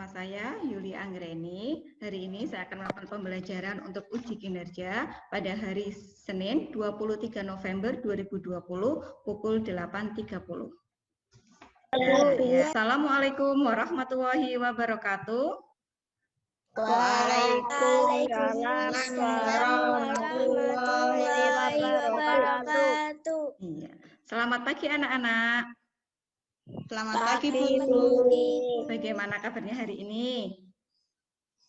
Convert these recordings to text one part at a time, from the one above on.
bersama saya Yuli Anggreni. Hari ini saya akan melakukan pembelajaran untuk uji kinerja pada hari Senin 23 November 2020 pukul 8.30. Assalamualaikum warahmatullahi wabarakatuh. Waalaikumsalam warahmatullahi wabarakatuh. Iya. Selamat pagi anak-anak. Selamat pagi, Bu. Bagaimana kabarnya hari ini?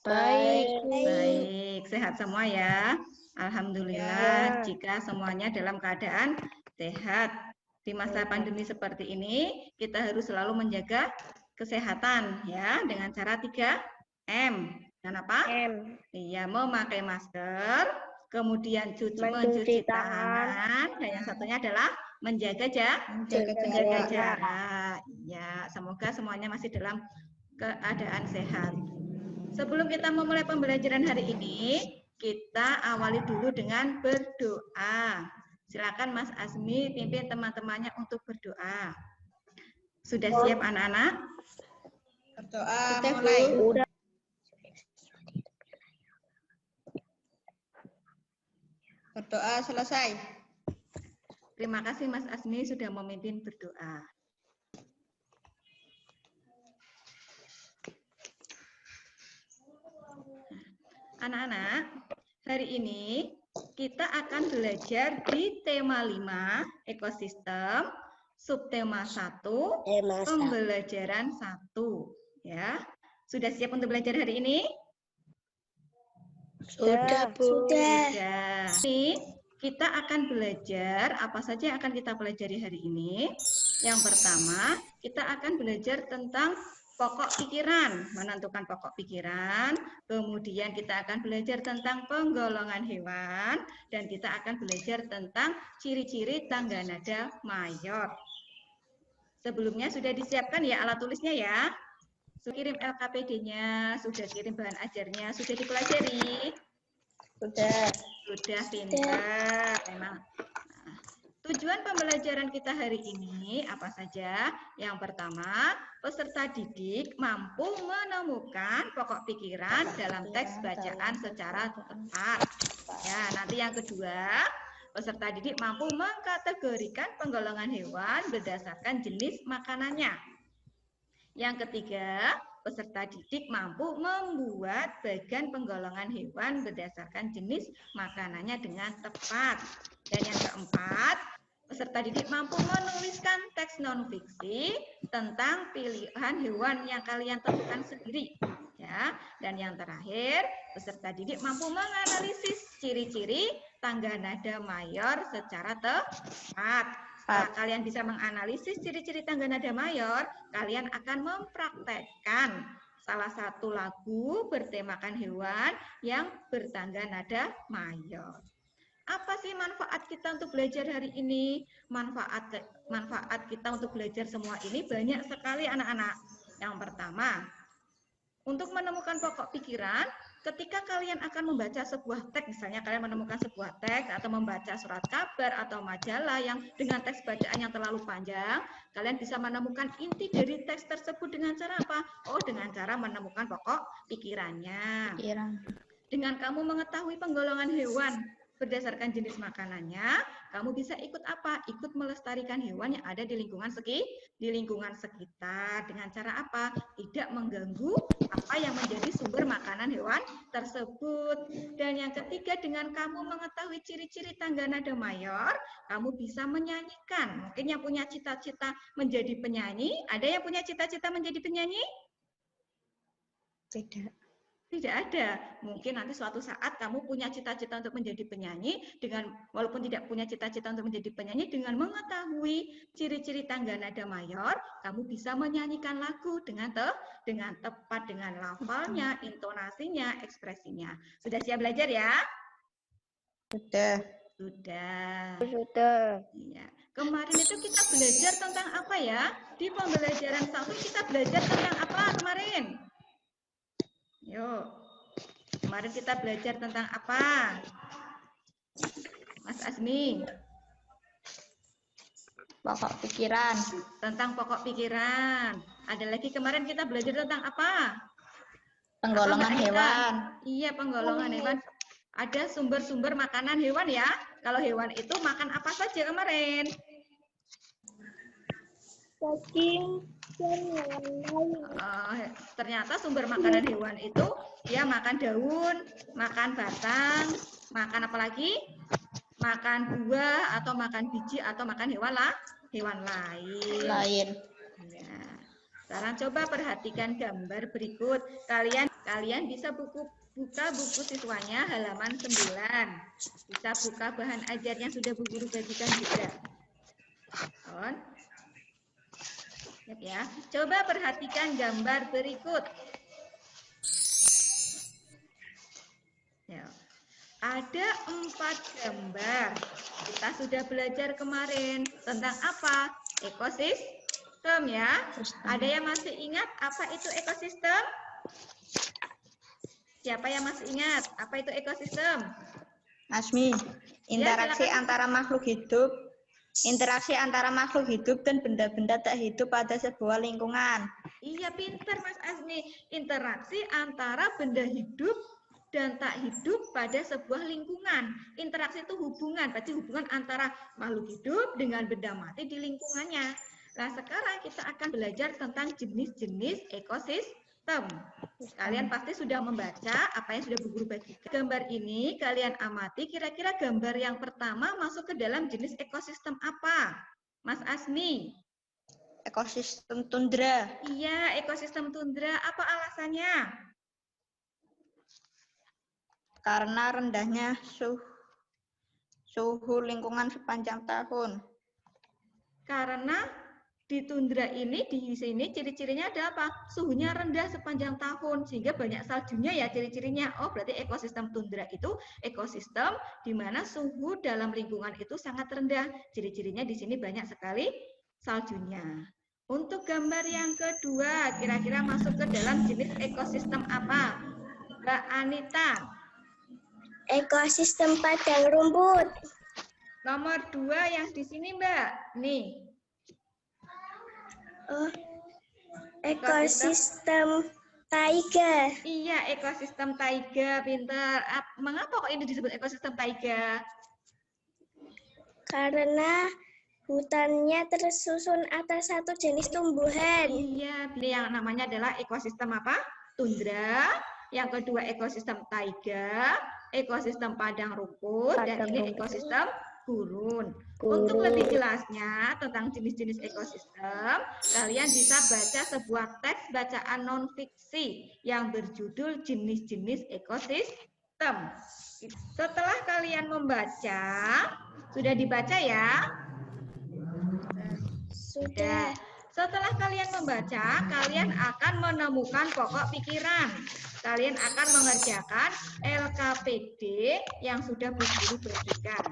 Baik. Baik, sehat semua ya. Alhamdulillah, jika semuanya dalam keadaan sehat. Di masa pandemi seperti ini, kita harus selalu menjaga kesehatan ya dengan cara 3M. Dan apa? Iya, memakai masker, kemudian mencuci tangan, dan yang satunya adalah menjaga jarak. Ya, semoga semuanya masih dalam keadaan sehat. Sebelum kita memulai pembelajaran hari ini, kita awali dulu dengan berdoa. Silakan Mas Azmi pimpin teman-temannya untuk berdoa. Sudah siap anak-anak? Berdoa mulai. Berdoa selesai. Terima kasih Mas Azmi sudah memimpin berdoa. Anak-anak, hari ini kita akan belajar di tema 5, ekosistem, subtema 1, pembelajaran 1. Ya. Sudah siap untuk belajar hari ini? Sudah, Bu. Sudah. Ini kita akan belajar, apa saja yang akan kita pelajari hari ini. Yang pertama, kita akan belajar tentang pokok pikiran, menentukan pokok pikiran. Kemudian kita akan belajar tentang penggolongan hewan. Dan kita akan belajar tentang ciri-ciri tangga nada mayor. Sebelumnya sudah disiapkan ya alat tulisnya ya. Sudah kirim LKPD-nya, sudah kirim bahan ajarnya, sudah dipelajari? Sudah pintar. Memang. Nah, tujuan pembelajaran kita hari ini apa saja? Yang pertama, peserta didik mampu menemukan pokok pikiran dalam teks bacaan secara tepat. Ya, nanti yang kedua, peserta didik mampu mengkategorikan penggolongan hewan berdasarkan jenis makanannya. Yang ketiga, peserta didik mampu membuat bagan penggolongan hewan berdasarkan jenis makanannya dengan tepat. Dan yang keempat, peserta didik mampu menuliskan teks non-fiksi tentang pilihan hewan yang kalian tentukan sendiri. Ya. Dan yang terakhir, peserta didik mampu menganalisis ciri-ciri tangga nada mayor secara tepat. Setelah kalian bisa menganalisis ciri-ciri tangga nada mayor, kalian akan mempraktekkan salah satu lagu bertemakan hewan yang bertangga nada mayor. Apa sih manfaat kita untuk belajar hari ini? Manfaat kita untuk belajar semua ini banyak sekali anak-anak. Yang pertama, untuk menemukan pokok pikiran, ketika kalian akan membaca sebuah teks, misalnya kalian menemukan sebuah teks atau membaca surat kabar atau majalah yang dengan teks bacaan yang terlalu panjang, kalian bisa menemukan inti dari teks tersebut dengan cara apa? Oh, dengan cara menemukan pokok pikirannya. Dengan kamu mengetahui penggolongan hewan berdasarkan jenis makanannya, kamu bisa ikut apa? Ikut melestarikan hewan yang ada di lingkungan sekitar. Dengan cara apa? Tidak mengganggu apa yang menjadi sumber makanan hewan tersebut. Dan yang ketiga, dengan kamu mengetahui ciri-ciri tangga nada mayor, kamu bisa menyanyikan. Mungkin yang punya cita-cita menjadi penyanyi, ada yang punya cita-cita menjadi penyanyi? Tidak ada. Mungkin nanti suatu saat kamu punya cita-cita untuk menjadi penyanyi, walaupun tidak punya cita-cita untuk menjadi penyanyi, dengan mengetahui ciri-ciri tangga nada mayor, kamu bisa menyanyikan lagu dengan tepat, dengan lafalnya, intonasinya, ekspresinya. Sudah siap belajar ya? Sudah. Iya. Kemarin itu kita belajar tentang apa ya? Di pembelajaran 1 kita belajar tentang apa kemarin? Yuk, kemarin kita belajar tentang apa? Mas Azmi. Pokok pikiran. Tentang pokok pikiran. Ada lagi kemarin kita belajar tentang apa? Penggolongan Mbak Anita? hewan. Iya, penggolongan hewan. Ada sumber-sumber makanan hewan ya. Kalau hewan itu makan apa saja kemarin? Daging dan lain-lain. Ternyata sumber makanan hewan itu ya makan daun, makan batang, makan apa lagi? Makan buah atau makan biji atau makan hewan lain. Ya. Sekarang coba perhatikan gambar berikut. Kalian bisa buka buku siswanya halaman 9. Bisa buka bahan ajar yang sudah Bu Guru bagikan juga. Ya. Coba perhatikan gambar berikut. Ya. Ada 4 gambar. Kita sudah belajar kemarin tentang apa? Ekosistem ya. Ada yang masih ingat apa itu ekosistem? Siapa yang masih ingat apa itu ekosistem? Asmi, interaksi antara makhluk hidup. Interaksi antara makhluk hidup dan benda-benda tak hidup pada sebuah lingkungan. Iya, pintar Mas Azmi. Interaksi antara benda hidup dan tak hidup pada sebuah lingkungan. Interaksi itu hubungan, berarti hubungan antara makhluk hidup dengan benda mati di lingkungannya. Nah, sekarang kita akan belajar tentang jenis-jenis ekosistem. Kalian pasti sudah membaca apa yang sudah Bu Guru bagikan. Gambar ini kalian amati, kira-kira gambar yang pertama masuk ke dalam jenis ekosistem apa? Mas Asmi? Ekosistem tundra. Iya, ekosistem tundra. Apa alasannya? Karena rendahnya suhu lingkungan sepanjang tahun. Karena di tundra ini, di sini ciri-cirinya ada apa? Suhunya rendah sepanjang tahun, sehingga banyak saljunya ya ciri-cirinya. Oh, berarti ekosistem tundra itu ekosistem di mana suhu dalam lingkungan itu sangat rendah. Ciri-cirinya di sini banyak sekali saljunya. Untuk gambar yang kedua, kira-kira masuk ke dalam jenis ekosistem apa? Mbak Anita. Ekosistem padang rumput. Nomor 2 yang di sini, Mbak. Nih. Oh, ekosistem taiga. Iya, ekosistem taiga, pintar. Mengapa kok ini disebut ekosistem taiga? Karena hutannya tersusun atas satu jenis tumbuhan. Iya, yang namanya adalah ekosistem apa? Tundra. Yang kedua ekosistem taiga, ekosistem padang rumput, dan ini ekosistem gurun. Untuk lebih jelasnya tentang jenis-jenis ekosistem, kalian bisa baca sebuah teks bacaan non-fiksi yang berjudul jenis-jenis ekosistem. Setelah kalian membaca, sudah dibaca ya? Sudah. Setelah kalian membaca, kalian akan menemukan pokok pikiran. Kalian akan mengerjakan LKPD yang sudah Bu Guru bagikan.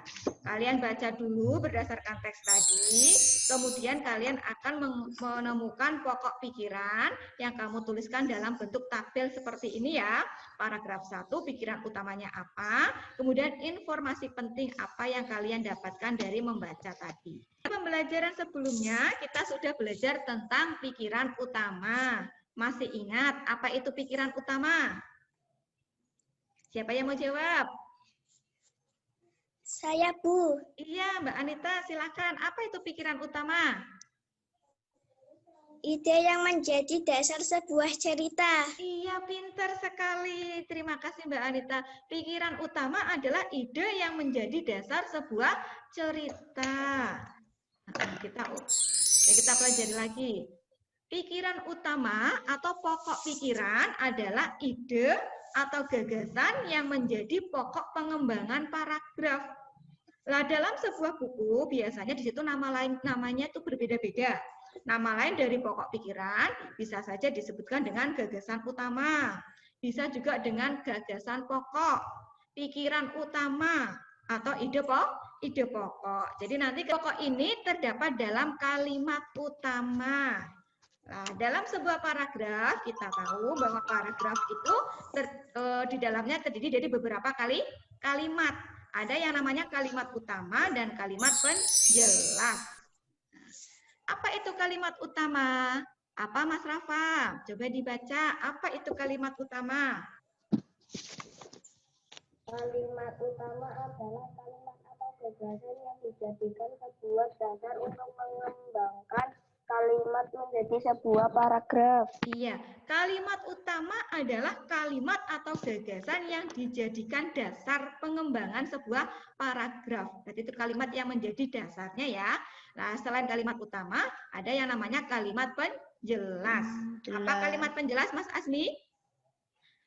Kalian baca dulu berdasarkan teks tadi, kemudian kalian akan menemukan pokok pikiran yang kamu tuliskan dalam bentuk tabel seperti ini ya. Paragraf 1, pikiran utamanya apa, kemudian informasi penting apa yang kalian dapatkan dari membaca tadi. Pembelajaran sebelumnya kita sudah belajar tentang pikiran utama. Masih ingat apa itu pikiran utama? Siapa yang mau jawab? Saya, Bu. Iya, Mbak Anita, silakan. Apa itu pikiran utama? Ide yang menjadi dasar sebuah cerita. Iya, pintar sekali. Terima kasih Mbak Anita. Pikiran utama adalah ide yang menjadi dasar sebuah cerita. Nah, kita pelajari lagi. Pikiran utama atau pokok pikiran adalah ide atau gagasan yang menjadi pokok pengembangan paragraf. Nah, dalam sebuah buku biasanya di situ namanya itu berbeda-beda. Nama lain dari pokok pikiran bisa saja disebutkan dengan gagasan utama. Bisa juga dengan gagasan pokok, pikiran utama, atau ide pokok. Jadi nanti pokok ini terdapat dalam kalimat utama. Nah, dalam sebuah paragraf kita tahu bahwa paragraf itu di dalamnya terdiri dari beberapa kalimat. Ada yang namanya kalimat utama dan kalimat penjelas. Apa itu kalimat utama? Apa Mas Rafa? Coba dibaca, apa itu kalimat utama? Kalimat utama adalah kalimat atau gagasan yang dijadikan sebuah dasar untuk mengembangkan kalimat menjadi sebuah paragraf. Iya, kalimat utama adalah kalimat atau gagasan yang dijadikan dasar pengembangan sebuah paragraf. Berarti itu kalimat yang menjadi dasarnya ya. Nah, selain kalimat utama, ada yang namanya kalimat penjelas. Apa kalimat penjelas, Mas Asmi?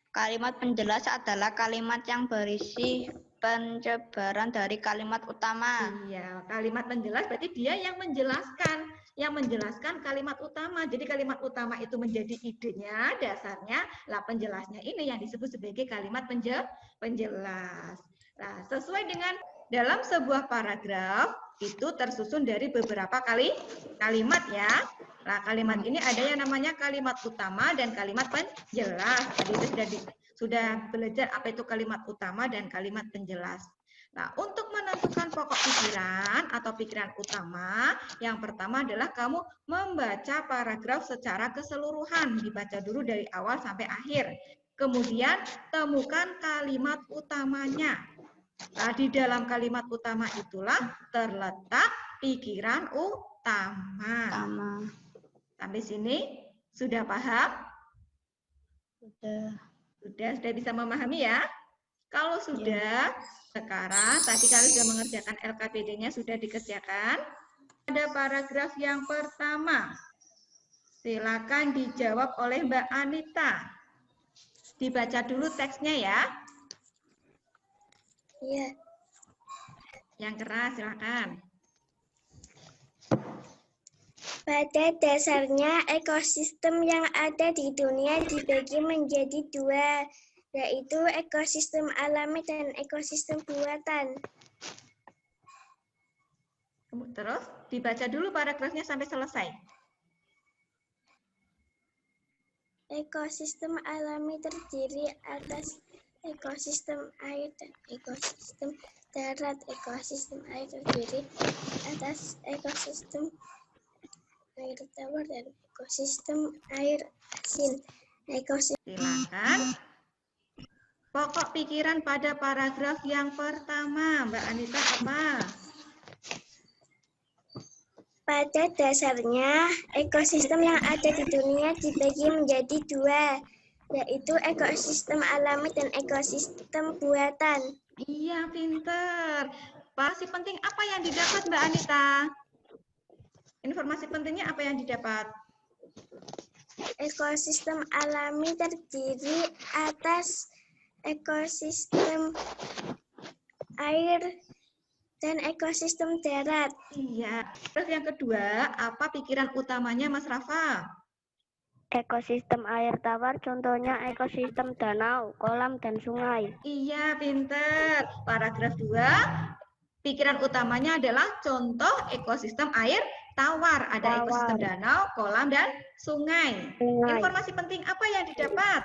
Kalimat penjelas adalah kalimat yang berisi pencebaran dari kalimat utama. Iya, kalimat penjelas berarti dia yang menjelaskan kalimat utama. Jadi kalimat utama itu menjadi idenya, dasarnya, lah penjelasnya ini yang disebut sebagai kalimat penjelas. Nah, sesuai dengan dalam sebuah paragraf itu tersusun dari beberapa kalimat ya. Nah, kalimat ini ada yang namanya kalimat utama dan kalimat penjelas. Jadi itu sudah belajar apa itu kalimat utama dan kalimat penjelas. Nah, untuk menentukan pokok pikiran atau pikiran utama, yang pertama adalah kamu membaca paragraf secara keseluruhan. Dibaca dulu dari awal sampai akhir. Kemudian temukan kalimat utamanya. Nah, di dalam kalimat utama itulah terletak pikiran utama. Sampai sini sudah paham? Sudah bisa memahami ya? Kalau sudah, sekarang tadi kalian sudah mengerjakan LKPD-nya, sudah dikerjakan. Ada paragraf yang pertama. Silakan dijawab oleh Mbak Anita. Dibaca dulu teksnya ya. Iya. Yang keras, silakan. Pada dasarnya, ekosistem yang ada di dunia dibagi menjadi dua, yaitu ekosistem alami dan ekosistem buatan. Terus, dibaca dulu paragrafnya sampai selesai. Ekosistem alami terdiri atas ekosistem air dan ekosistem darat. Ekosistem air terdiri atas ekosistem air tawar dan ekosistem air asin. Silakan. Pokok pikiran pada paragraf yang pertama, Mbak Anita apa? Pada dasarnya, ekosistem yang ada di dunia dibagi menjadi dua, yaitu ekosistem alami dan ekosistem buatan. Iya, pinter. Informasi penting apa yang didapat, Mbak Anita? Informasi pentingnya apa yang didapat? Ekosistem alami terdiri atas ekosistem air dan ekosistem darat. Iya. Terus yang kedua, apa pikiran utamanya Mas Rafa? Ekosistem air tawar contohnya ekosistem danau, kolam, dan sungai. Iya, pinter. Paragraf 2, pikiran utamanya adalah contoh ekosistem air tawar. Ada ekosistem danau, kolam, dan sungai. Informasi penting apa yang didapat?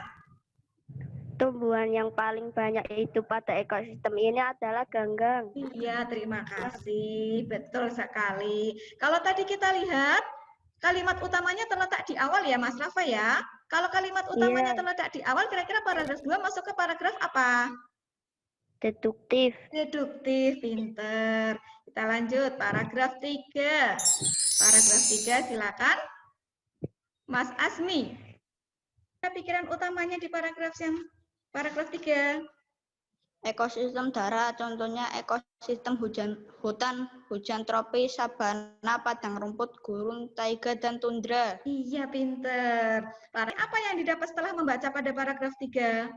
Tumbuhan yang paling banyak hidup pada ekosistem ini adalah ganggang. Iya, terima kasih. Betul sekali. Kalau tadi kita lihat, kalimat utamanya terletak di awal ya, Mas Rafa ya. Kalau kalimat utamanya terletak di awal, kira-kira paragraf 2 masuk ke paragraf apa? Deduktif. Deduktif, pinter. Kita lanjut, paragraf 3. Paragraf 3, silakan. Mas Asmi. Pikiran utamanya di paragraf 3. Ekosistem darat, contohnya ekosistem hutan hujan tropis, sabana, padang rumput, gurun, taiga, dan tundra. Iya, pinter. Apa yang didapat setelah membaca pada paragraf 3?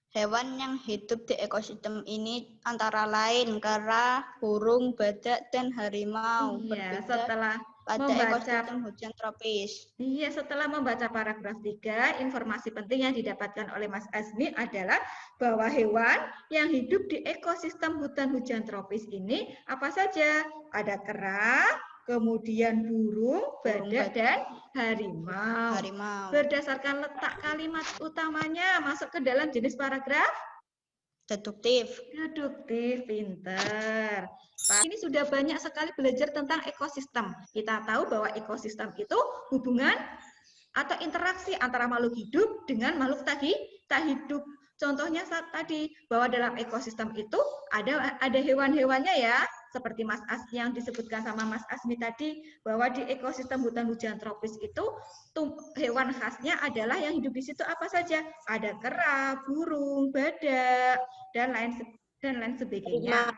Hewan yang hidup di ekosistem ini antara lain kera, burung, badak, dan harimau. Iya, Berbeda setelah pada membaca ekosistem hujan tropis. Iya, setelah membaca paragraf 3, informasi penting yang didapatkan oleh Mas Azmi adalah bahwa hewan yang hidup di ekosistem hutan hujan tropis ini apa saja? Ada kera, kemudian burung, badak, dan harimau. Berdasarkan letak kalimat utamanya masuk ke dalam jenis paragraf Deduktif. Deduktif, pinter. Pak, ini sudah banyak sekali belajar tentang ekosistem. Kita tahu bahwa ekosistem itu hubungan atau interaksi antara makhluk hidup dengan makhluk tak hidup. Contohnya saat tadi bahwa dalam ekosistem itu ada hewan-hewannya ya, seperti Mas Asmi yang disebutkan sama Mas Asmi tadi, bahwa di ekosistem hutan hujan tropis itu hewan khasnya adalah yang hidup di situ apa saja? Ada kera, burung, badak, dan lain sebagainya.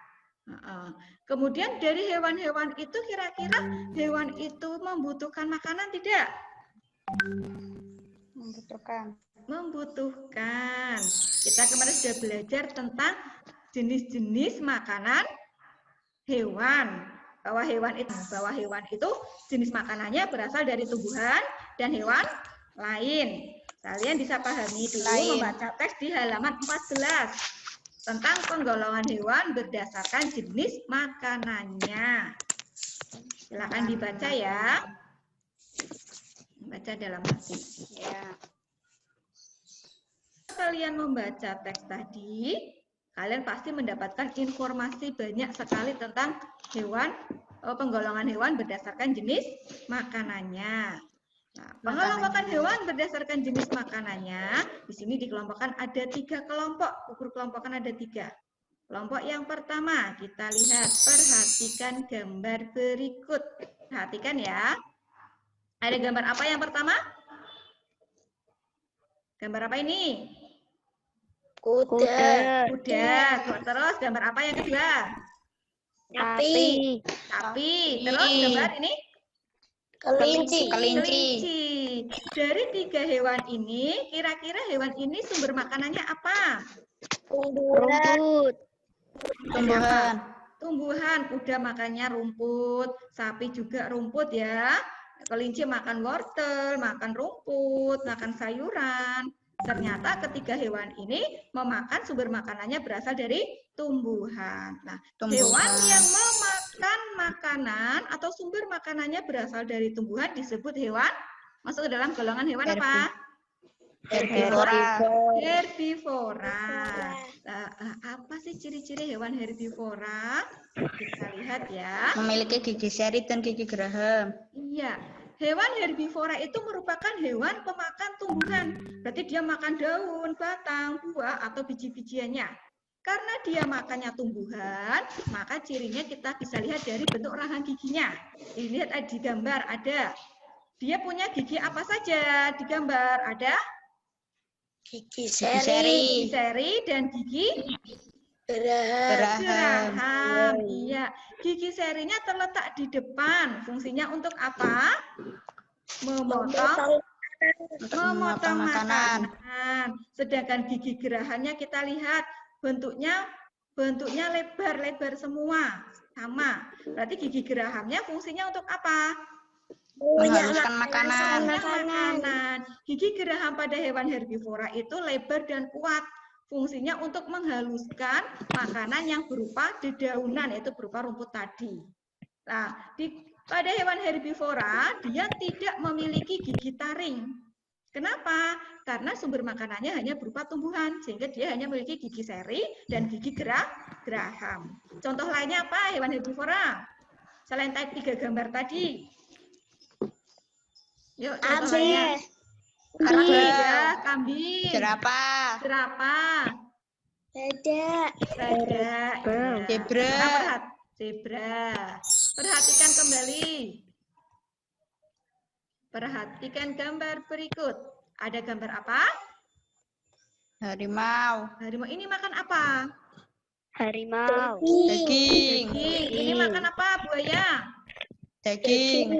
Kemudian dari hewan-hewan itu kira-kira hewan itu membutuhkan makanan tidak? Membutuhkan. Kita kemarin sudah belajar tentang jenis-jenis makanan hewan. Bahwa hewan itu jenis makanannya berasal dari tumbuhan dan hewan lain. Kalian bisa pahami dulu membaca teks di halaman 14 tentang penggolongan hewan berdasarkan jenis makanannya. Silakan dibaca ya. Baca dalam hati. Ya. Kalian membaca teks tadi, kalian pasti mendapatkan informasi banyak sekali tentang penggolongan hewan berdasarkan jenis makanannya. Nah, pengelompokan hewan berdasarkan jenis makanannya, di sini dikelompokkan ada 3 kelompok. Ukur kelompokan ada 3. Kelompok yang pertama, kita lihat, perhatikan gambar berikut. Perhatikan ya. Ada gambar apa yang pertama? Gambar apa ini? Kuda. Terus gambar apa yang kedua? Sapi. Sapi. Terus gambar ini? Kelinci. Dari 3 hewan ini, kira-kira hewan ini sumber makanannya apa? Rumput. Tumbuhan. Kuda makannya rumput, sapi juga rumput ya. Kelinci makan wortel, makan rumput, makan sayuran. Ternyata ketiga hewan ini memakan sumber makanannya berasal dari tumbuhan. Nah, hewan yang memakan makanan atau sumber makanannya berasal dari tumbuhan disebut hewan masuk ke dalam golongan hewan apa? Herbivora. Nah, apa sih ciri-ciri hewan herbivora? Kita lihat ya. Memiliki gigi seri dan gigi geraham. Iya. Hewan herbivora itu merupakan hewan pemakan tumbuhan. Berarti dia makan daun, batang, buah, atau biji-bijiannya. Karena dia makannya tumbuhan, maka cirinya kita bisa lihat dari bentuk rahang giginya. Dilihat di gambar ada. Dia punya gigi apa saja di gambar? Ada? Gigi seri dan gigi geraham. Iya, gigi serinya terletak di depan. Fungsinya untuk apa? Memotong makanan. Sedangkan gigi gerahannya kita lihat bentuknya lebar semua, sama. Berarti gigi gerahamnya fungsinya untuk apa? Menghaluskan makanan. Gigi geraham pada hewan herbivora itu lebar dan kuat. Fungsinya untuk menghaluskan makanan yang berupa dedaunan, yaitu berupa rumput tadi. Nah, pada hewan herbivora, dia tidak memiliki gigi taring. Kenapa? Karena sumber makanannya hanya berupa tumbuhan, sehingga dia hanya memiliki gigi seri dan gigi geraham. Contoh lainnya apa hewan herbivora? Selain 3 gambar tadi. Yuk, contoh lainnya. Kambing, jerapah, Badak, zebra. Perhatikan kembali. Perhatikan gambar berikut. Ada gambar apa? Harimau. Harimau ini makan apa? Harimau. Daging. Ini makan apa? Buaya. Daging.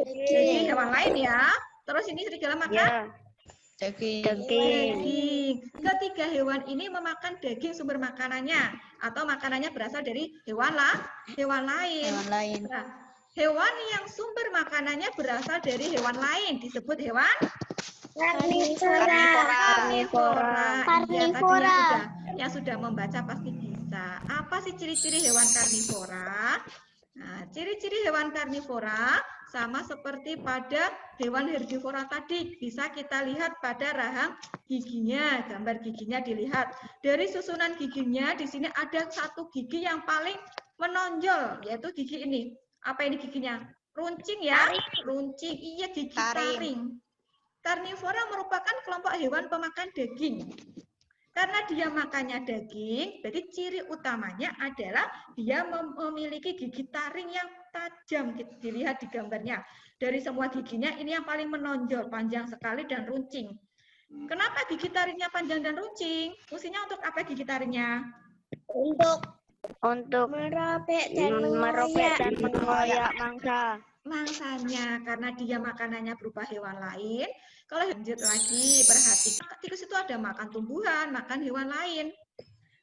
Hewan lain ya. Terus ini serigala makan? Ya. Daging. Ketiga hewan ini memakan daging sumber makanannya atau makanannya berasal dari hewan lain. Nah, hewan yang sumber makanannya berasal dari hewan lain disebut hewan karnivora. Yang sudah membaca pasti bisa. Apa sih ciri-ciri hewan karnivora? Nah, ciri-ciri hewan karnivora sama seperti pada hewan herbivora tadi. Bisa kita lihat pada rahang giginya, gambar giginya dilihat. Dari susunan giginya, di sini ada satu gigi yang paling menonjol, yaitu gigi ini. Apa ini giginya? Runcing ya? Runcing, iya gigi taring. Karnivora merupakan kelompok hewan pemakan daging. Karena dia makannya daging, berarti ciri utamanya adalah dia memiliki gigi taring yang tajam. Dilihat di gambarnya. Dari semua giginya, ini yang paling menonjol, panjang sekali dan runcing. Kenapa gigi taringnya panjang dan runcing? Fungsinya untuk apa gigi taringnya? Untuk Merobek dan mengoyak mangsa. Mangsanya, karena dia makanannya berupa hewan lain. Kalau lanjut lagi, perhatikan tikus itu ada makan tumbuhan, makan hewan lain.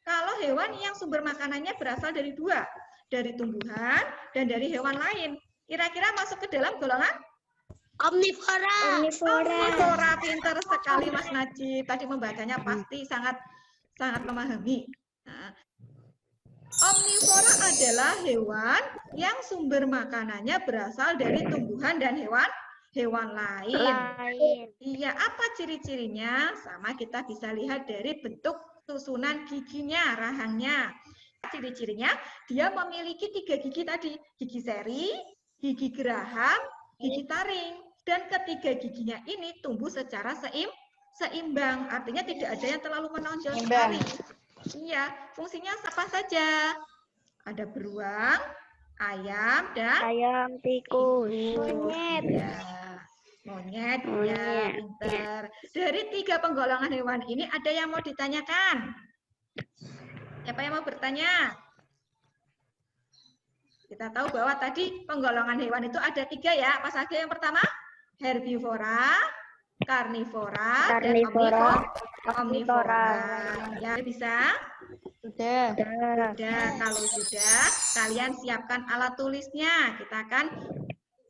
Kalau hewan yang sumber makanannya berasal dari dua, dari tumbuhan dan dari hewan lain, kira-kira masuk ke dalam golongan omnivora. omnivora. Pintar sekali Mas Najib. Tadi membacanya pasti sangat memahami. Nah, omnivora adalah hewan yang sumber makanannya berasal dari tumbuhan dan hewan lain. Iya, apa ciri-cirinya? Sama kita bisa lihat dari bentuk susunan giginya, rahangnya. Ciri-cirinya, dia memiliki 3 gigi tadi. Gigi seri, gigi geraham, gigi taring. Dan ketiga giginya ini tumbuh secara seimbang. Artinya tidak ada yang terlalu menonjol sekali. Iya, fungsinya apa saja? Ada beruang, ayam, dan Ayam, tikus. Monyet. Ya, monyet, ya, pinter. Dari 3 penggolongan hewan ini ada yang mau ditanyakan? Siapa yang mau bertanya? Kita tahu bahwa tadi penggolongan hewan itu ada 3 ya. Apa saja yang pertama? Herbivora, karnivora, dan omnivora. Ya, bisa? Sudah. Sudah. Kalau sudah, kalian siapkan alat tulisnya. Kita akan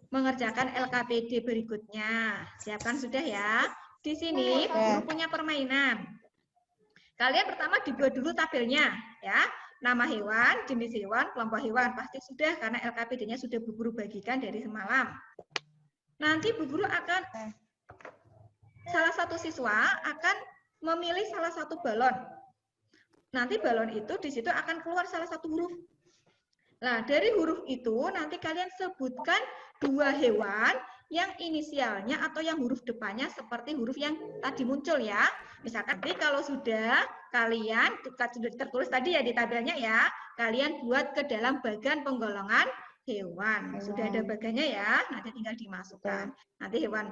mengerjakan LKPD berikutnya. Siapkan sudah ya. Di sini guru punya permainan. Kalian pertama dibuat dulu tabelnya ya. Nama hewan, jenis hewan, kelompok hewan. Pasti sudah karena LKPD-nya sudah Bu Guru bagikan dari semalam. Nanti Bu Guru akan salah satu siswa akan memilih salah satu balon. Nanti balon itu di situ akan keluar salah satu huruf. Nah, dari huruf itu nanti kalian sebutkan 2 hewan yang inisialnya atau yang huruf depannya seperti huruf yang tadi muncul ya. Misalkan nanti kalau sudah kalian sudah tertulis tadi ya di tabelnya ya, kalian buat ke dalam bagan penggolongan hewan. Sudah ada bagannya ya, nanti tinggal dimasukkan. Nanti hewan.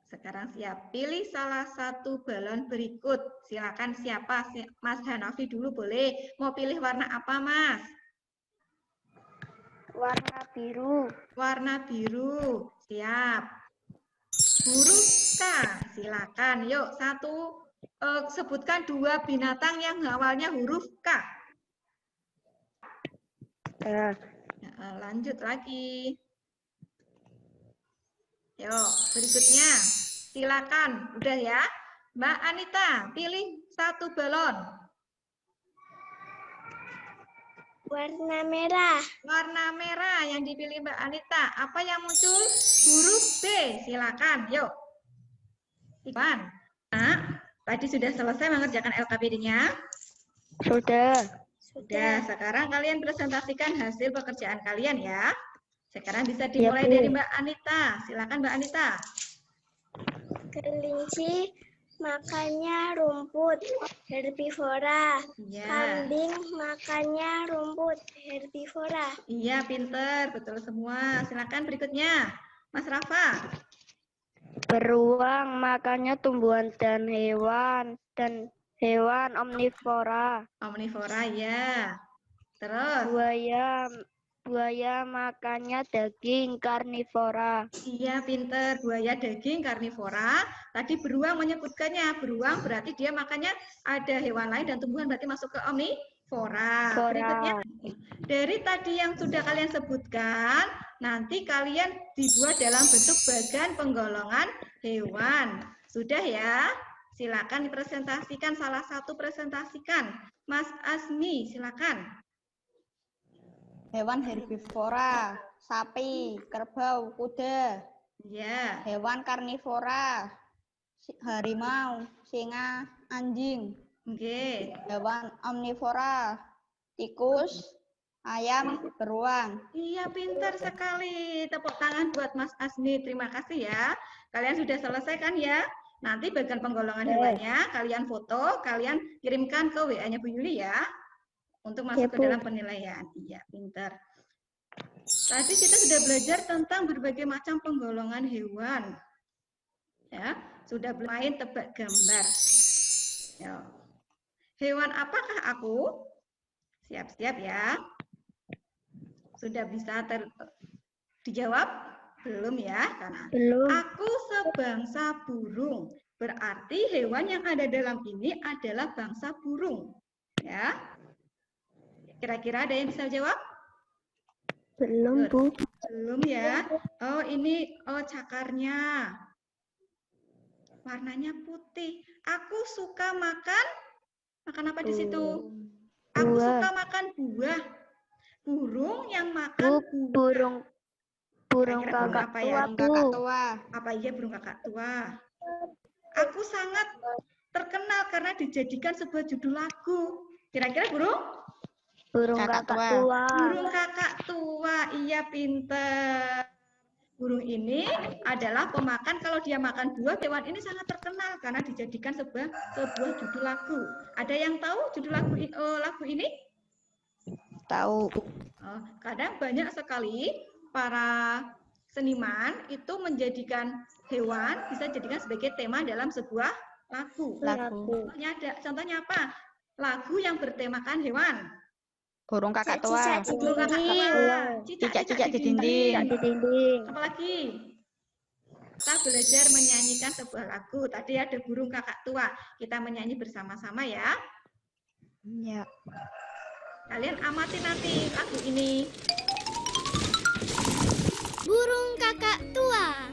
Sekarang siap. Pilih salah satu balon berikut. Silakan siapa? Mas Hanafi dulu boleh. Mau pilih warna apa, Mas? Warna biru. Warna biru. Siap. Huruf K. Silakan. Yuk, sebutkan 2 binatang yang awalnya huruf K. Lanjut lagi. Yuk, berikutnya. Silakan. Udah ya. Mbak Anita, pilih 1 balon. Warna merah. Warna merah yang dipilih Mbak Anita. Apa yang muncul? Huruf B. Silakan. Yuk. Ivan. Nah, tadi sudah selesai mengerjakan LKPD-nya? Sudah. Sudah. Sekarang kalian presentasikan hasil pekerjaan kalian ya. Sekarang bisa dimulai dari Mbak Anita. Silakan Mbak Anita. Kelinci makannya rumput, herbivora. Iya. Kambing makannya rumput, herbivora. Iya, pinter. Betul semua. Silakan berikutnya. Mas Rafa. Beruang makannya tumbuhan dan hewan omnivora. Omnivora, ya. Terus. Buaya makannya daging karnivora. Iya, pinter. Buaya daging karnivora. Tadi beruang menyebutkannya. Beruang berarti dia makannya ada hewan lain dan tumbuhan berarti masuk ke omnivora. Berikutnya, dari tadi yang sudah kalian sebutkan, nanti kalian dibuat dalam bentuk bagan penggolongan hewan. Sudah ya? Silakan dipresentasikan salah satu presentasikan. Mas Azmi, silakan. Hewan herbivora, sapi, kerbau, kuda. Ya. Hewan karnivora, harimau, singa, anjing. Oke. Hewan omnivora, tikus, ayam, beruang. Iya, pintar sekali. Tepuk tangan buat Mas Asni. Terima kasih ya. Kalian sudah selesai kan ya? Nanti bagian penggolongan hewannya, kalian foto, kalian kirimkan ke WA-nya Bu Yuli ya. Untuk masuk ke dalam penilaian. Iya, pintar. Tadi kita sudah belajar tentang berbagai macam penggolongan hewan. Ya, sudah bermain tebak gambar. Ya. Hewan apakah aku? Siap-siap ya. Sudah bisa dijawab? Belum ya? Karena Belum. aku sebangsa burung. Berarti hewan yang ada dalam ini adalah bangsa burung. Ya. Kira-kira ada yang bisa jawab? Belum, Bu. Belum ya. Oh, ini cakarnya. Warnanya putih. Aku suka makan apa di situ? Aku Buah. suka makan buah. Burung yang makan buah. Burung Kira-kira burung kakak apa ya? tua, Burung Bu. kakak tua. Apa iya burung kakak tua? Aku sangat terkenal karena dijadikan sebuah judul lagu. Kira-kira burung? Burung Kakak kakak tua. tua. Burung kakak tua. Iya, pinter. Burung ini adalah pemakan. Kalau dia makan buah, hewan ini sangat terkenal karena dijadikan sebuah judul lagu. Ada yang tahu judul lagu ini? Tahu. Kadang banyak sekali para seniman itu menjadikan hewan bisa dijadikan sebagai tema dalam sebuah lagu. Lagu. Contohnya apa? Lagu yang bertemakan hewan. Burung kakak tua. Burung kakak tua. Cicak-cicak di dinding. Di dinding. Apalagi? Kita belajar menyanyikan sebuah lagu. Tadi ada burung kakak tua. Kita menyanyi bersama-sama ya. Ya. Kalian amati nanti lagu ini. Burung kakak tua.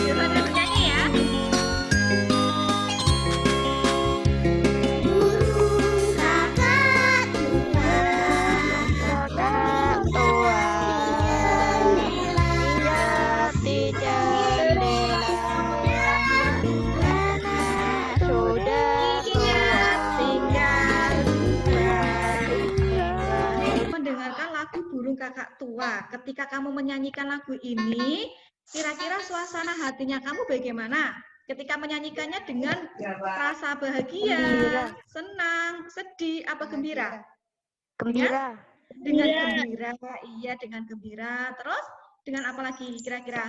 Sambil bernyanyi ya. Burung kakak tua. Kakak tua. Lihat di jendela. Nenek sudah tua. Tinggal mendengarkan lagu burung kakak tua. Ketika kamu menyanyikan lagu ini, kira-kira suasana hatinya kamu bagaimana? Ketika menyanyikannya dengan rasa bahagia, senang, sedih, apa gembira? Gembira. Dengan gembira, iya dengan gembira. Terus dengan apa lagi kira-kira?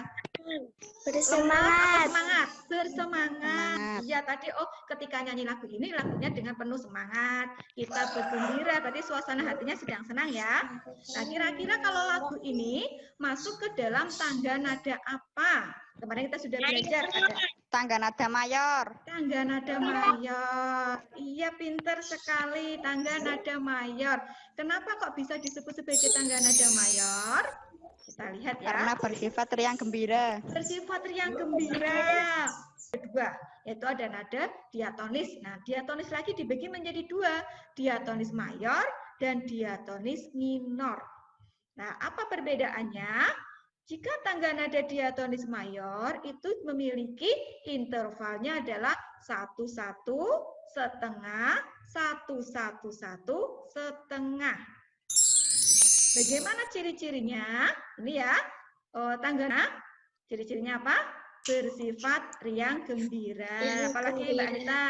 Bersemangat. Semangat, bersemangat. Semangat. Iya tadi ketika nyanyi lagu ini lagunya dengan penuh semangat. Kita bergembira, tadi suasana hatinya sedang senang ya. Nah, kira-kira kalau lagu ini masuk ke dalam tangga nada apa? Kemarin kita sudah belajar ada Tangga nada mayor. tangga nada mayor. Iya, pinter sekali, tangga nada mayor. Kenapa kok bisa disebut sebagai tangga nada mayor? Kita lihat ya. Karena bersifat riang gembira. Bersifat riang gembira. Kedua, yaitu ada nada diatonis. Nah, diatonis lagi dibagi menjadi dua, diatonis mayor dan diatonis minor. Nah, apa perbedaannya? Jika tangga nada diatonis mayor itu memiliki intervalnya adalah 1 1 setengah 1 1 1 setengah. Bagaimana ciri-cirinya? Ini ya, tangga nada. Ciri-cirinya apa? Bersifat riang gembira. Apalagi Mbak Anita?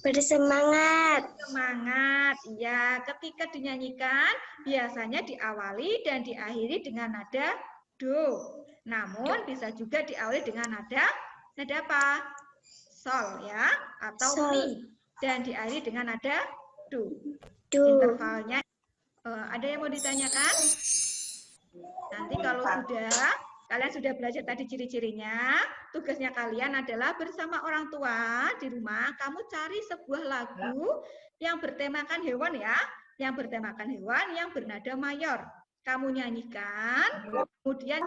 Bersemangat. Semangat. Ya, ketika dinyanyikan biasanya diawali dan diakhiri dengan nada do. Namun bisa juga diawali dengan nada apa? Sol ya, atau Sol. mi. Dan diakhiri dengan nada do. Do. Intervalnya ada yang mau ditanyakan? Nanti kalau kalian sudah belajar tadi ciri-cirinya, tugasnya kalian adalah bersama orang tua di rumah, kamu cari sebuah lagu yang bertemakan hewan ya, yang bertemakan hewan yang bernada mayor. Kamu nyanyikan, kemudian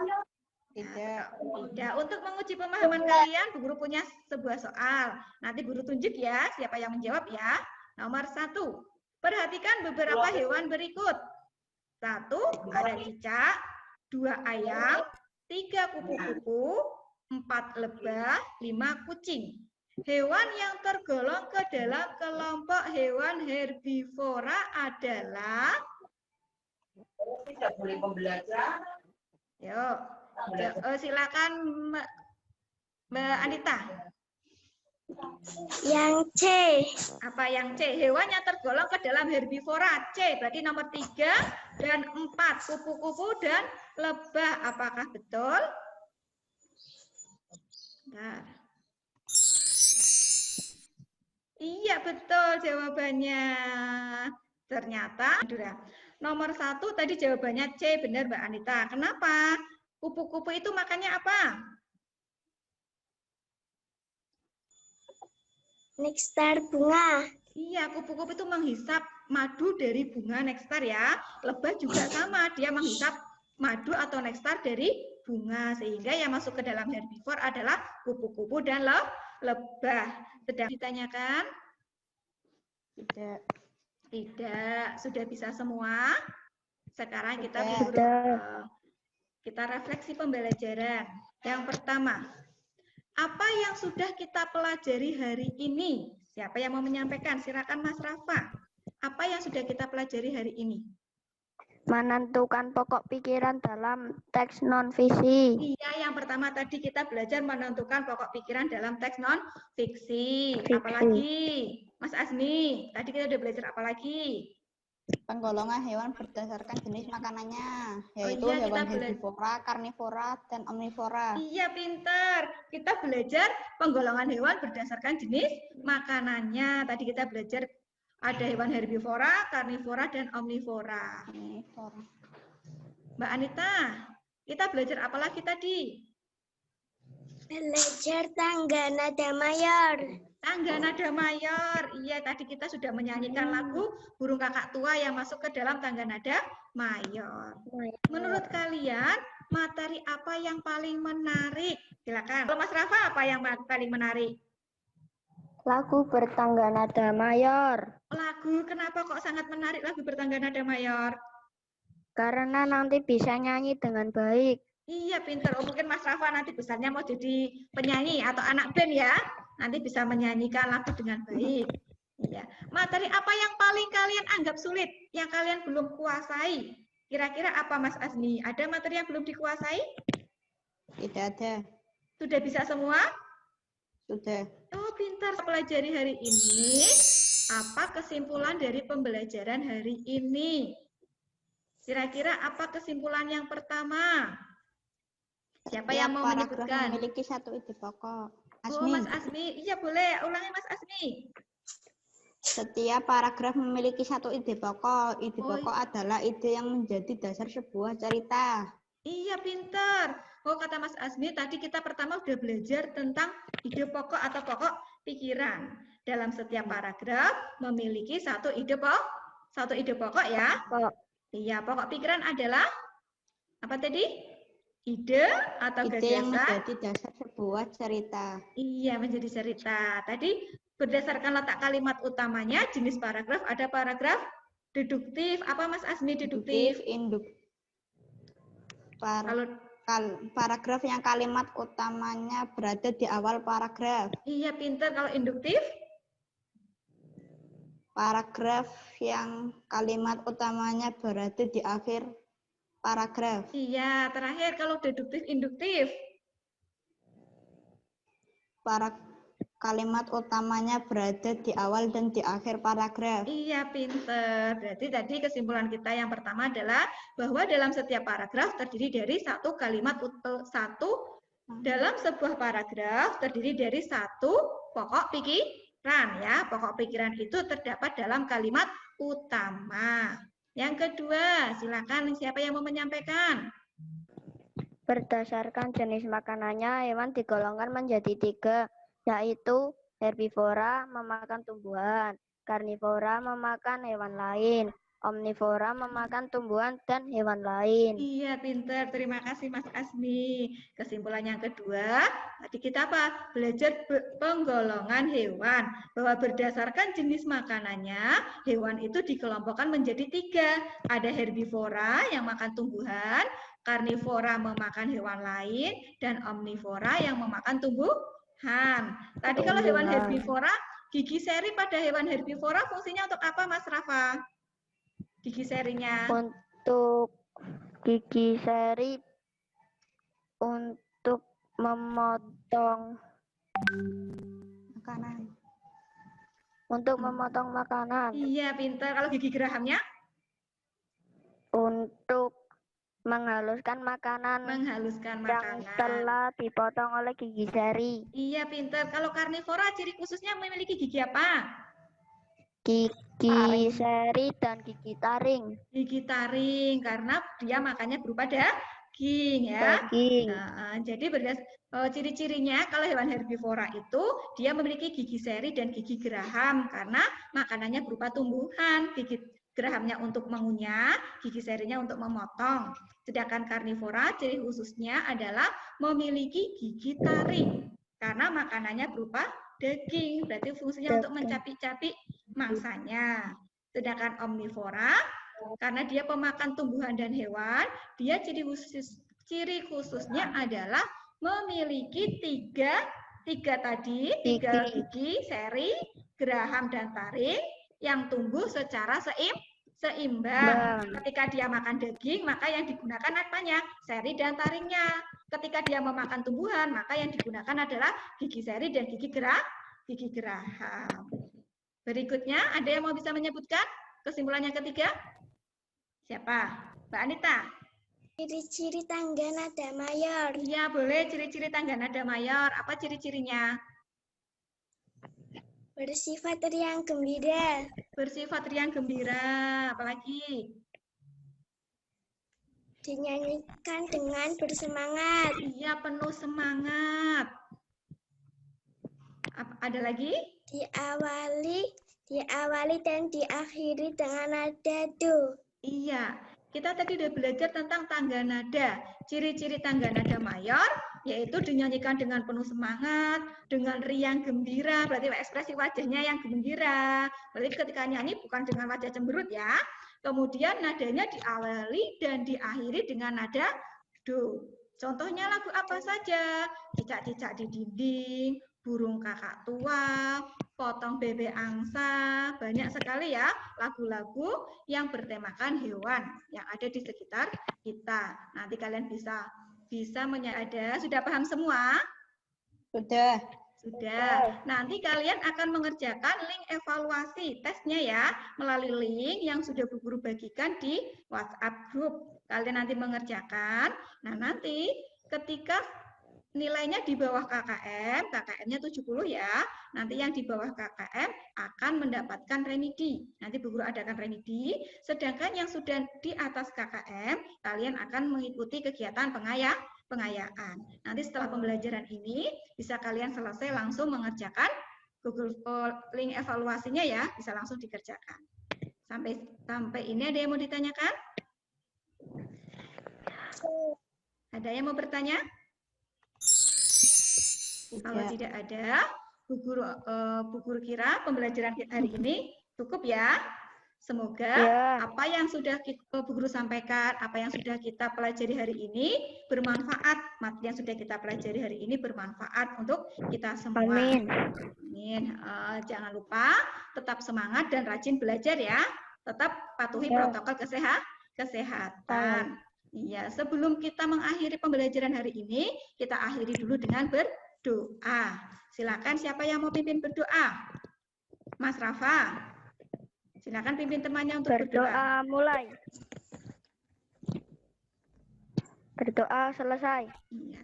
Tidak. Tidak. Untuk menguji pemahaman kalian, Bu Guru punya sebuah soal. Nanti Guru tunjuk ya, siapa yang menjawab ya. Nomor 1. Perhatikan beberapa hewan berikut. 1. Ada cicak. 2. Ayam. 3. Kupu-kupu. 4. Lebah. 5. Kucing. Hewan yang tergolong ke dalam kelompok hewan herbivora adalah... Tidak boleh pembelajaran. Yuk, silakan Mbak Anita. Yang C. Apa yang C? Hewan yang tergolong ke dalam herbivora. C berarti nomor 3 dan 4. Kupu-kupu dan lebah. Apakah betul? Bentar. Iya, betul jawabannya. Ternyata nomor 1 tadi jawabannya C, benar Mbak Anita. Kenapa? Kupu-kupu itu makannya apa? Nektar bunga. Iya, kupu-kupu itu menghisap madu dari bunga nektar ya. Lebah juga sama, dia menghisap madu atau nektar dari bunga. Sehingga yang masuk ke dalam herbivor adalah kupu-kupu dan lebah. Sedang ditanyakan? Tidak. Tidak. Sudah bisa semua? Sekarang kita kita refleksi pembelajaran. Yang pertama, apa yang sudah kita pelajari hari ini? Siapa yang mau menyampaikan? Silakan Mas Rafa. Apa yang sudah kita pelajari hari ini? Menentukan pokok pikiran dalam teks non-fiksi. Iya, yang pertama tadi kita belajar menentukan pokok pikiran dalam teks non-fiksi. Fiksi. Apalagi? Mas Azmi, tadi kita udah belajar apa lagi? Penggolongan hewan berdasarkan jenis makanannya, yaitu iya, hewan herbivora, karnivora, dan omnivora. Iya, pintar. Kita belajar penggolongan hewan berdasarkan jenis makanannya. Tadi kita belajar ada hewan herbivora, karnivora, dan omnivora. Mbak Anita, kita belajar apa lagi tadi? Belajar tangga nada mayor. Tangga nada mayor. Iya, tadi kita sudah menyanyikan lagu Burung Kakak Tua yang masuk ke dalam tangga nada mayor. Menurut kalian, materi apa yang paling menarik? Silakan. Kalau Mas Rafa, apa yang paling menarik? Lagu bertangga nada mayor. Lagu, kenapa kok sangat menarik lagu bertangga nada mayor? Karena nanti bisa nyanyi dengan baik. Iya, pintar. Oh, mungkin Mas Rafa nanti besarnya mau jadi penyanyi atau anak band ya. Nanti bisa menyanyikan lagu dengan baik. Iya. Materi apa yang paling kalian anggap sulit? Yang kalian belum kuasai? Kira-kira apa Mas Azmi? Ada materi yang belum dikuasai? Tidak ada. Sudah bisa semua? Sudah. Oh, pintar. Pelajari hari ini. Apa kesimpulan dari pembelajaran hari ini? Kira-kira apa kesimpulan yang pertama? Siapa yang mau menyebutkan? Memiliki satu ide pokok. Oh, Mas Azmi. Iya, boleh. Ulangi Mas Azmi. Setiap paragraf memiliki satu ide pokok. Ide pokok adalah ide yang menjadi dasar sebuah cerita. Iya, pintar. Oh, kata Mas Azmi, tadi kita pertama sudah belajar tentang ide pokok atau pokok pikiran. Dalam setiap paragraf memiliki satu ide pokok ya. Iya, pokok pikiran adalah apa tadi? Ide atau ide yang menjadi dasar sebuah cerita. Iya, menjadi cerita. Tadi berdasarkan letak kalimat utamanya, jenis paragraf, ada paragraf deduktif. Apa Mas Azmi deduktif? Paragraf yang kalimat utamanya berada di awal paragraf. Iya, pintar. Kalau induktif? Paragraf yang kalimat utamanya berada di akhir paragraf. Iya, terakhir kalau deduktif, induktif. Kalimat utamanya berada di awal dan di akhir paragraf. Iya, pinter. Berarti tadi kesimpulan kita yang pertama adalah bahwa dalam setiap paragraf terdiri dari satu kalimat dalam sebuah paragraf terdiri dari satu pokok pikiran ya. Pokok pikiran itu terdapat dalam kalimat utama. Yang kedua, silakan siapa yang mau menyampaikan? Berdasarkan jenis makanannya, hewan digolongkan menjadi 3, yaitu herbivora memakan tumbuhan, karnivora memakan hewan lain, Omnivora memakan tumbuhan dan hewan lain. Iya, pinter. Terima kasih Mas Asmi. Kesimpulan yang kedua, tadi kita apa? Belajar penggolongan hewan. Bahwa berdasarkan jenis makanannya, hewan itu dikelompokkan menjadi 3. Ada herbivora yang makan tumbuhan, karnivora memakan hewan lain, dan omnivora yang memakan tumbuhan. Tadi kalau hewan herbivora, gigi seri pada hewan herbivora fungsinya untuk apa, Mas Rafa? Gigi serinya. Untuk gigi seri untuk memotong Makanan. untuk memotong makanan, Iya, pintar. Kalau gigi gerahamnya? untuk menghaluskan makanan Menghaluskan yang makanan. telah dipotong oleh gigi seri. Iya, pintar. Kalau karnivora, ciri khususnya memiliki gigi apa? Gigi seri dan gigi taring. Gigi taring, karena dia makannya berupa daging ya. Daging. Nah, jadi ciri-cirinya kalau hewan herbivora itu dia memiliki gigi seri dan gigi geraham karena makanannya berupa tumbuhan. Gigi gerahamnya untuk mengunyah, gigi serinya untuk memotong. Sedangkan karnivora ciri khususnya adalah memiliki gigi taring karena makanannya berupa daging. Berarti fungsinya untuk mencapik-capik mangsanya. Sedangkan omnivora karena dia pemakan tumbuhan dan hewan, dia ciri khususnya adalah memiliki tiga gigi seri, geraham dan taring yang tumbuh secara seimbang. Ketika dia makan daging, maka yang digunakan apanya? Seri dan taringnya. Ketika dia memakan tumbuhan, maka yang digunakan adalah gigi seri dan gigi geraham. Berikutnya, ada yang mau bisa menyebutkan kesimpulannya ketiga? Siapa? Mbak Anita? Ciri-ciri tangga nada mayor. Iya, boleh ciri-ciri tangga nada mayor. Apa ciri-cirinya? Bersifat riang gembira. Bersifat riang gembira. Apalagi? Dinyanyikan dengan bersemangat. Iya, penuh semangat. Ada lagi? Diawali dan diakhiri dengan nada do. Iya, kita tadi udah belajar tentang tangga nada. Ciri-ciri tangga nada mayor yaitu dinyanyikan dengan penuh semangat, dengan riang gembira, berarti ekspresi wajahnya yang gembira. Berarti ketika nyanyi bukan dengan wajah cemberut ya. Kemudian nadanya diawali dan diakhiri dengan nada do. Contohnya lagu apa saja? Cicak-cicak di dinding, burung kakak tua, potong bebek angsa, banyak sekali ya lagu-lagu yang bertemakan hewan yang ada di sekitar kita. Nanti kalian bisa ada. Sudah paham semua? Sudah. Sudah. Nanti kalian akan mengerjakan link evaluasi tesnya ya melalui link yang sudah Bu Guru bagikan di WhatsApp group. Kalian nanti mengerjakan. Nah, nanti ketika nilainya di bawah KKM, KKM-nya 70 ya. Nanti yang di bawah KKM akan mendapatkan remedi. Nanti Bu Guru adakan remedi, sedangkan yang sudah di atas KKM, kalian akan mengikuti kegiatan pengayaan. Nanti setelah pembelajaran ini, bisa kalian selesai langsung mengerjakan Google link evaluasinya ya, bisa langsung dikerjakan. Sampai ini ada yang mau ditanyakan? Ada yang mau bertanya? Kalau tidak ada, Bu Guru kira pembelajaran hari ini cukup ya. Semoga apa yang sudah Bu Guru sampaikan, apa yang sudah kita pelajari hari ini bermanfaat. Materi yang sudah kita pelajari hari ini bermanfaat untuk kita semua. Amin. Amin. Jangan lupa tetap semangat dan rajin belajar ya. Tetap patuhi protokol kesehatan. Iya, sebelum kita mengakhiri pembelajaran hari ini, kita akhiri dulu dengan berdoa. Silakan siapa yang mau pimpin berdoa? Mas Rafa. Silakan pimpin temannya untuk berdoa. Mulai. Berdoa selesai. Iya.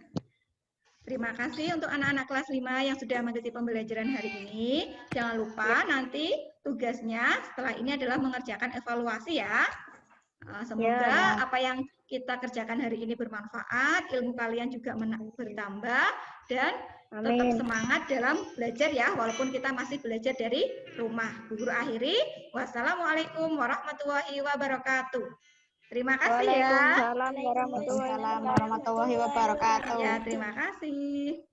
Terima kasih untuk anak-anak kelas 5 yang sudah mengikuti pembelajaran hari ini. Jangan lupa nanti tugasnya setelah ini adalah mengerjakan evaluasi ya. Semoga apa yang kita kerjakan hari ini bermanfaat, ilmu kalian juga bertambah, dan tetap semangat dalam belajar ya, walaupun kita masih belajar dari rumah. Bu Guru akhiri, wassalamualaikum warahmatullahi wabarakatuh. Terima kasih ya. Waalaikumsalam warahmatullahi wabarakatuh. Ya, terima kasih.